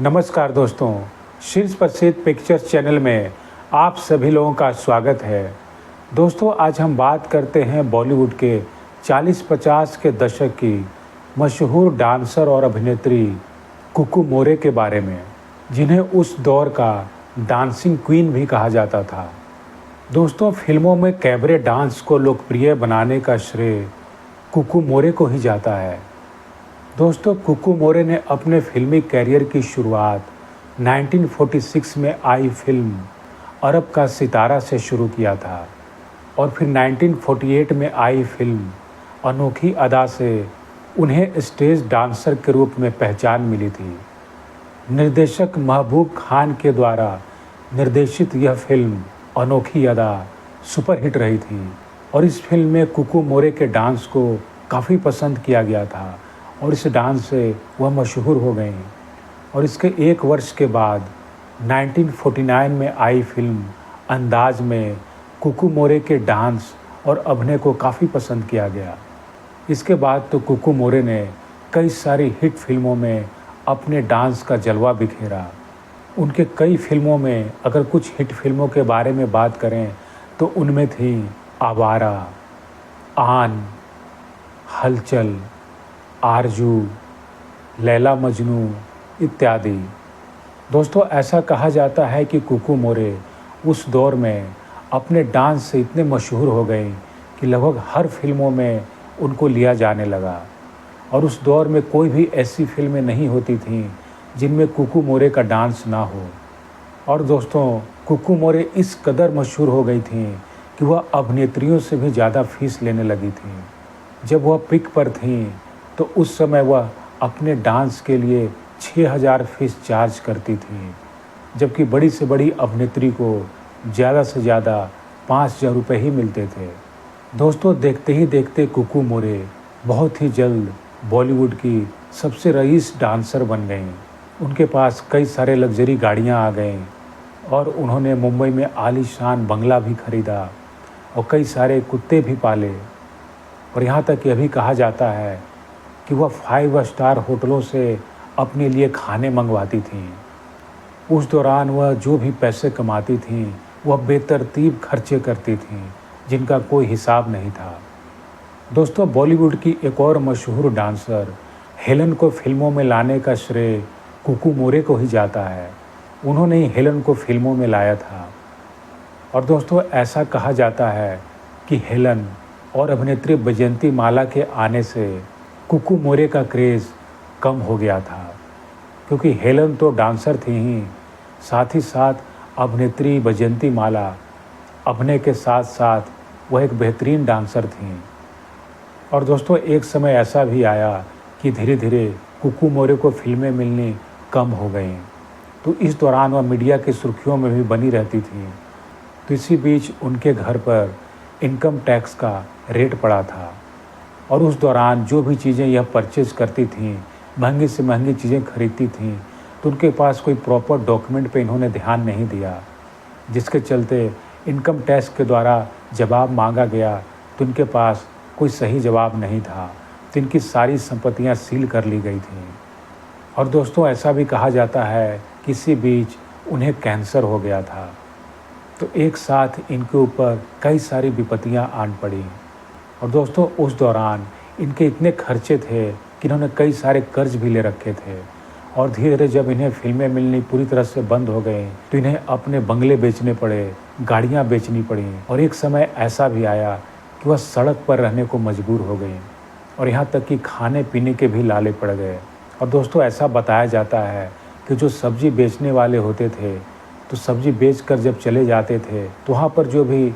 नमस्कार दोस्तों, शीर्ष प्रसिद्ध पिक्चर्स चैनल में आप सभी लोगों का स्वागत है। दोस्तों, आज हम बात करते हैं बॉलीवुड के 40-50 के दशक की मशहूर डांसर और अभिनेत्री कुकू मोरे के बारे में, जिन्हें उस दौर का डांसिंग क्वीन भी कहा जाता था। दोस्तों, फिल्मों में कैबरे डांस को लोकप्रिय बनाने का श्रेय कुकू मोरे को ही जाता है। दोस्तों, कुकू मोरे ने अपने फिल्मी कैरियर की शुरुआत 1946 में आई फिल्म अरब का सितारा से शुरू किया था और फिर 1948 में आई फिल्म अनोखी अदा से उन्हें स्टेज डांसर के रूप में पहचान मिली थी। निर्देशक महबूब खान के द्वारा निर्देशित यह फिल्म अनोखी अदा सुपरहिट रही थी और इस फिल्म में कुकू मोरे के डांस को काफ़ी पसंद किया गया था और इस डांस से वह मशहूर हो गई। और इसके एक वर्ष के बाद 1949 में आई फिल्म अंदाज में कुकू मोरे के डांस और अभिनय को काफ़ी पसंद किया गया। इसके बाद तो कुकू मोरे ने कई सारी हिट फिल्मों में अपने डांस का जलवा बिखेरा। उनके कई फिल्मों में अगर कुछ हिट फिल्मों के बारे में बात करें तो उनमें थी आवारा, आन, हलचल, आरजू, लैला मजनू इत्यादि। दोस्तों, ऐसा कहा जाता है कि कुकू मोरे उस दौर में अपने डांस से इतने मशहूर हो गए कि लगभग हर फिल्मों में उनको लिया जाने लगा और उस दौर में कोई भी ऐसी फिल्में नहीं होती थीं जिनमें कुकू मोरे का डांस ना हो। और दोस्तों, कुकू मोरे इस कदर मशहूर हो गई थीं कि वह अभिनेत्रियों से भी ज़्यादा फीस लेने लगी थीं। जब वह पिक पर थीं तो उस समय वह अपने डांस के लिए 6000 फीस चार्ज करती थी, जबकि बड़ी से बड़ी अभिनेत्री को ज़्यादा से ज़्यादा 5000 रुपये ही मिलते थे। दोस्तों, देखते ही देखते कुकू मोरे बहुत ही जल्द बॉलीवुड की सबसे रईस डांसर बन गईं। उनके पास कई सारे लग्जरी गाड़ियां आ गईं और उन्होंने मुंबई में आलीशान बंगला भी खरीदा और कई सारे कुत्ते भी पाले। और यहाँ तक यह भी कहा जाता है कि वह 5 स्टार होटलों से अपने लिए खाने मंगवाती थीं। उस दौरान वह जो भी पैसे कमाती थीं वह बेतरतीब खर्चे करती थीं, जिनका कोई हिसाब नहीं था। दोस्तों, बॉलीवुड की एक और मशहूर डांसर हेलन को फिल्मों में लाने का श्रेय कुकू मोरे को ही जाता है। उन्होंने ही हेलन को फिल्मों में लाया था। और दोस्तों, ऐसा कहा जाता है कि हेलन और अभिनेत्री बैजयंती माला के आने से कुकू मोरे का क्रेज़ कम हो गया था, क्योंकि हेलन तो डांसर थी ही, साथ ही साथ अभिनेत्री बैजयंती माला अभिनय के साथ साथ वह एक बेहतरीन डांसर थीं। और दोस्तों, एक समय ऐसा भी आया कि धीरे धीरे कुकू मोरे को फिल्में मिलनी कम हो गईं, तो इस दौरान वह मीडिया की सुर्खियों में भी बनी रहती थी। तो इसी बीच उनके घर पर इनकम टैक्स का रेड पड़ा था और उस दौरान जो भी चीज़ें यह परचेज़ करती थीं, महंगी से महंगी चीज़ें खरीदती थीं, तो उनके पास कोई प्रॉपर डॉक्यूमेंट पे इन्होंने ध्यान नहीं दिया, जिसके चलते इनकम टैक्स के द्वारा जवाब मांगा गया तो उनके पास कोई सही जवाब नहीं था, तो इनकी सारी संपत्तियां सील कर ली गई थीं। और दोस्तों, ऐसा भी कहा जाता है कि इसी बीच उन्हें कैंसर हो गया था, तो एक साथ इनके ऊपर कई सारी विपत्तियां आन पड़ी। और दोस्तों, उस दौरान इनके इतने खर्चे थे कि इन्होंने कई सारे कर्ज भी ले रखे थे और धीरे धीरे जब इन्हें फिल्में मिलनी पूरी तरह से बंद हो गई तो इन्हें अपने बंगले बेचने पड़े, गाड़ियां बेचनी पड़ी और एक समय ऐसा भी आया कि वह सड़क पर रहने को मजबूर हो गई और यहाँ तक कि खाने पीने के भी लाले पड़ गए। और दोस्तों, ऐसा बताया जाता है कि जो सब्जी बेचने वाले होते थे तो सब्जी बेच कर जब चले जाते थे तो वहाँ पर जो भी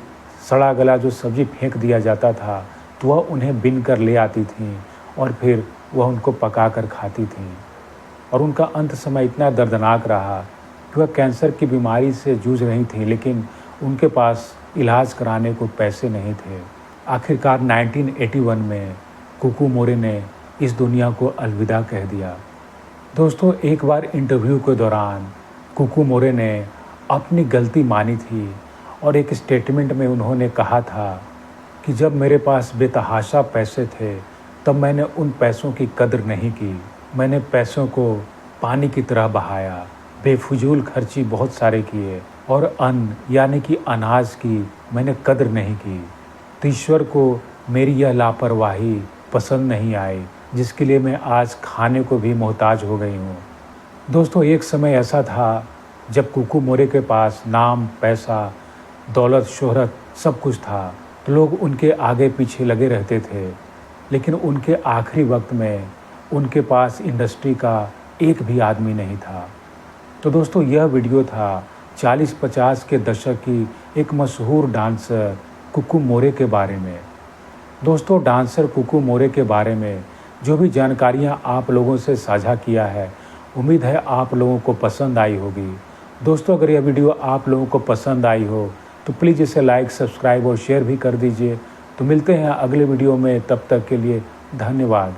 सड़ा गला जो सब्जी फेंक दिया जाता था तो वह उन्हें बिन कर ले आती थीं और फिर वह उनको पका कर खाती थीं। और उनका अंत समय इतना दर्दनाक रहा कि वह कैंसर की बीमारी से जूझ रही थीं, लेकिन उनके पास इलाज कराने को पैसे नहीं थे। आखिरकार 1981 में कुकू मोरे ने इस दुनिया को अलविदा कह दिया। दोस्तों, एक बार इंटरव्यू के दौरान कुकू मोरे ने अपनी गलती मानी थी और एक स्टेटमेंट में उन्होंने कहा था कि जब मेरे पास बेतहाशा पैसे थे तब मैंने उन पैसों की कद्र नहीं की। मैंने पैसों को पानी की तरह बहाया, बेफिजूल खर्ची बहुत सारे किए और अन्न यानी कि अनाज की मैंने कद्र नहीं की। तो ईश्वर को मेरी यह लापरवाही पसंद नहीं आई, जिसके लिए मैं आज खाने को भी मोहताज हो गई हूँ। दोस्तों, एक समय ऐसा था जब कुकू मोरे के पास नाम, पैसा, दौलत, शोहरत सब कुछ था, तो लोग उनके आगे पीछे लगे रहते थे। लेकिन उनके आखिरी वक्त में उनके पास इंडस्ट्री का एक भी आदमी नहीं था। तो दोस्तों, यह वीडियो था 40-50 के दशक की एक मशहूर डांसर कुकू मोरे के बारे में। दोस्तों, डांसर कुकू मोरे के बारे में जो भी जानकारियाँ आप लोगों से साझा किया है, उम्मीद है आप लोगों को पसंद आई होगी। दोस्तों, अगर यह वीडियो आप लोगों को पसंद आई हो तो प्लीज़ इसे लाइक, सब्सक्राइब और शेयर भी कर दीजिए। तो मिलते हैं अगले वीडियो में, तब तक के लिए धन्यवाद।